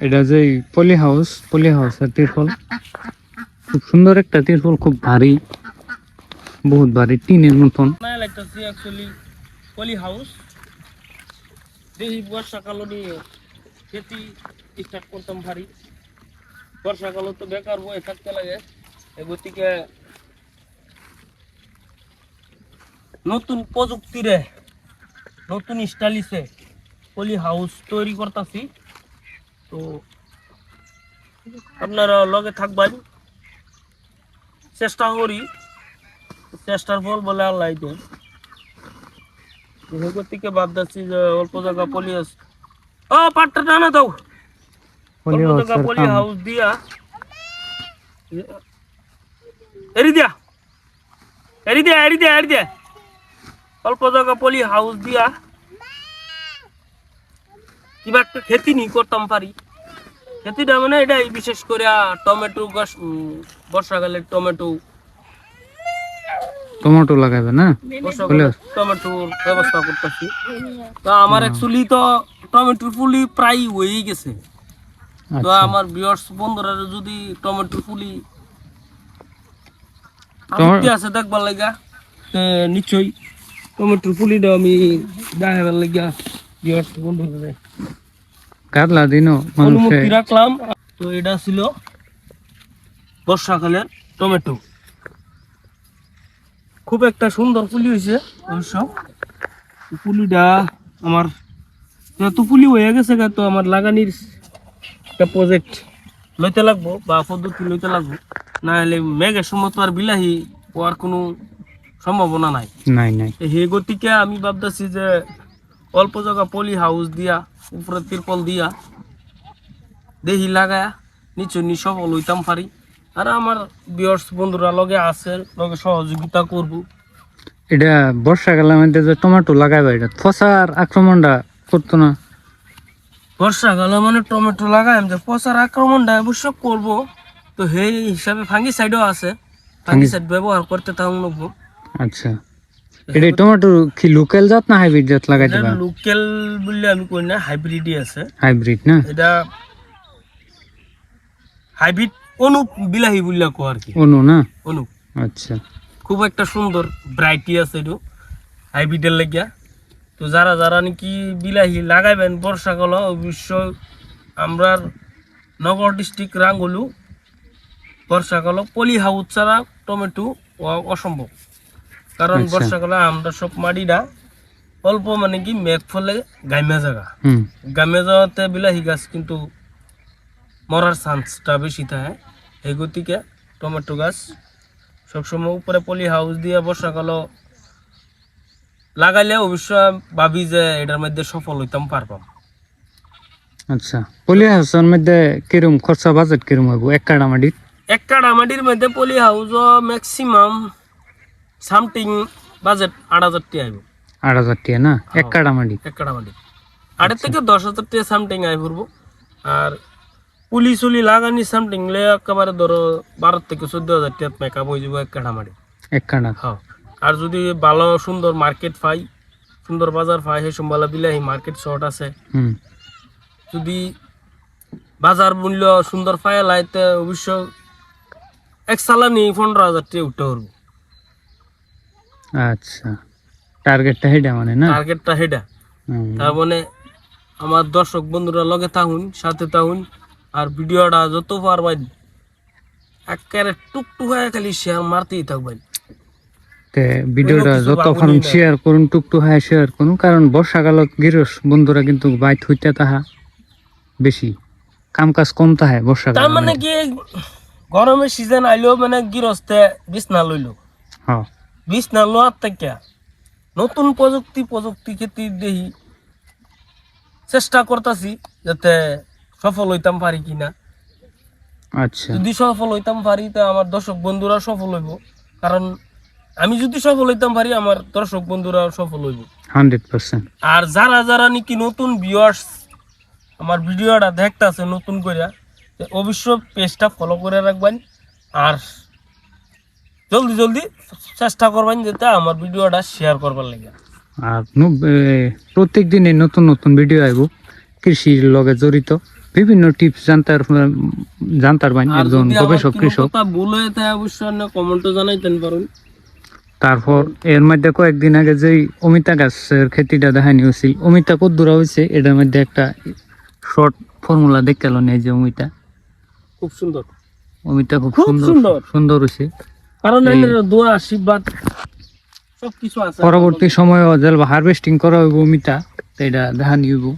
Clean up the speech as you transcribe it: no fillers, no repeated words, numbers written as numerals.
এটা যে পলি হাউস আর তিরপল, খুব সুন্দর একটা তিরপল, খুব ভারী, বহুত ভারী, টিনের মতন। লাগতেছে অ্যাকচুয়ালি পলি হাউস। দেখি বর্ষাকালও নিয়ে খেতি স্টার্ট করতাম ভারী। বর্ষাকালও তো বেকার বয়ে থাকতে লাগে, এগোতিকে নতুন প্রযুক্তিরে নতুন স্টাইলিশে পলি হাউস তৈরি করতেছি। তো আপনারা লগে থাকবেন, চেষ্টা করি, চেষ্টার ফল বলে আল্লাহ দেন। থেকে বাদ দিচ্ছি যে অল্প জায়গা পলি হাউস, ও পাটটা টানা দাও, অল্প জায়গা পলি হাউস দিয়া এরি দিয়া অল্প জায়গা পলি হাউস দিয়া কিবা একটা খেতি নি করতাম পারি। খেতিটা মানে এটাই, বিশেষ করে টমেটো গাছ, বর্ষাকালে টমেটো লাগাবে না, টমেটোর ব্যবস্থা করতেছি। তো আমার অ্যাকচুয়ালি তো টমেটোর ফুলি প্রায় হয়েই গেছে। তো আমার ভিউয়ার্স বন্ধুরা যদি টমেটোর ফুলি আছে দেখবার লাগা, নিশ্চয়ই টমেটোর ফুলিটা আমি দেখাবার লাগা ভিউয়ার্স বন্ধুরা কাটলা দিনও অনুমতি রাখলাম। তো এটা ছিল বর্ষাকালের টমেটো, খুব একটা সুন্দর ফুলি হয়েছে। অবশ্য ফুলিটা আমার যত ফুলি হয়ে গেছে, তো আমার লাগানির একটা প্রজেক্ট লইতে লাগবো বা পদ্ধতি লইতে লাগবো, না হলে মেঘের সময় তো আর বিলাহি হওয়ার কোনো সম্ভাবনা নাই। সেই গতিকে আমি ভাবতেছি যে অল্প জায়গা পলি হাউস দিয়া, উপরে তিরপল দিয়া দেহি লাগায়া নিচে সফল হইতাম পারি। আর আমার ভিউয়ার্স বন্ধুরা লগে আছে, লগে সহযোগিতা করব। এটা বর্ষাকালের মধ্যে যে টমেটো লাগাইবে, এটা ফসার আক্রমণটা করতো না? বর্ষাকালে মানে টমেটো লাগাই যে ফসার আক্রমণটা অবশ্য করব। তো সেই হিসাবে ফাঙ্গিসাইডও আছে, ফাঙ্গিসাইড ব্যবহার করতে থাকবো। আচ্ছা, এটা টমেটো কি লোকাল জাত না হাইব্রিড জাত লাগাইতে পারে? লোকাল বললে আমি কই না, হাইব্রিডই আছে। হাইব্রিড না, এটা হাইব্রিড অনুপ বিলাহি বললে কো আর কি, না অনুপ। আচ্ছা, খুব একটা সুন্দর ভ্যারাইটি আছে এটা হাইব্রিডের লাগিয়া। তো যারা নাকি বিলাহি লাগাইবেন বর্ষাকাল, অবশ্যই আমরা নগর ডিস্ট্রিক্ট রাঙ্গুলু বর্ষাকাল পলি হাউস ছাড়া টমেটো অসম্ভব। কারণ বর্ষাকালে আমরা সব মাটিটা অল্প মানে কি মেঘ ফলে গাইমা জায়গা, গাইমা যাওয়াতে বিলাহি গাছ কিন্তু মরার চান্সটা বেশি থাকে। এই গতিকে টমেটো গাছ সবসময় উপরে পলি হাউস দিয়ে বর্ষাকাল লাগাইলে অবশ্যই ভাবি যে এটার মধ্যে সফল হইতাম পারবাম। আচ্ছা, পলি হাউসের মধ্যে কিরকম খরচা বাজেট কিরকম হইব? এক কাঠা মাটির মধ্যে poly house maximum something budget 8,000 টাকা আইব। 8,000 টাকা না? এক কাঠা মাটি 8 থেকে 10,000 টাকা সামথিং আই পড়বো। আর পুলি লাগানি সামথিং লে একেবারে ধরো 12 থেকে 14,000 টাকা মেকআপ হয়ে যাবো এক কাঠা মাটি। হ্যাঁ, আর যদি ভালো সুন্দর মার্কেট পাই, সুন্দর বাজার পাই, সেই সম্ভালা বিলাহি মার্কেট শর্ট আছে, যদি বাজার মূল্য সুন্দর পাই লাইতে অবশ্য এক সালানি 15,000 টাকা উঠতে পারবো। আচ্ছা, টার্গেটটা হেডা মানে না? টার্গেটটা হেডা। তার মানে আমার দর্শক বন্ধুরা লগে থাকুন, সাথে থাকুন, আর ভিডিওটা যত পারবেন একেবারে টুকটুক হয়ে খালি শেয়ার মারতেই থাকবেন। ভিডিওটা যতক্ষণ শেয়ার করুন, টুকটুক হয়ে শেয়ার করুন, কারণ বর্ষাকালত গৃহস্থ বন্ধুরা কিন্তু বাইত হইতে তাহা বেশি কাম কাজ কম তাহে বর্ষাকাল। তার মানে কি গরমের সিজন আইলেও মানে গৃহস্থে বিছনা লইল, বিছনা লোয়ার থেকে নতুন প্রযুক্তি ক্ষেত্রে দেখি চেষ্টা করতেছি যাতে সফল হইতাম পারি কিনা। আচ্ছা, যদি সফল হইতাম পারি তা আমার দর্শক বন্ধুরা সফল হইব। কারণ আমি যদি সফল হইতাম পারি, আমার দর্শক বন্ধুরা সফল হইব 100%। আর যারা নাকি নতুন ভিউয়ার্স আমার ভিডিওটা দেখতেছে নতুন করে, অবশ্যই পেজটা ফলো করে রাখবেন। আর জলদি চেষ্টা করবেন যাতে আমার ভিডিওটা শেয়ার করবার লাগে। আর প্রত্যেক দিনে নতুন ভিডিও আইব কৃষির লগে জড়িত। বিভিন্ন টিপস জানতার বাইন আর একজন যদি আমার গবেষক কোনো কৃষক। কথা ভুল হয়ে থাকে অবশ্যই আপনি কমেন্টে জানাইতেন পারেন। তারপর এর মধ্যে কয়েকদিন আগে যেই অমিতা গাছের খেতিটা দেখানি হয়েছিল, অমিতা কদ্দুরা হয়েছে এটার মধ্যে একটা শর্ট ফর্মুলা দেখতে গেল এই যে অমিতা খুব সুন্দর, খুব খুব সুন্দর সুন্দর। সুন্দর হয়েছে। কারণ এই- এর দোয়া আশীর্বাদ সবকিছু আছে। পরবর্তী সময়ে হারভেস্টিং করা হইব অমিতা, তো এটা দেখানি হইব।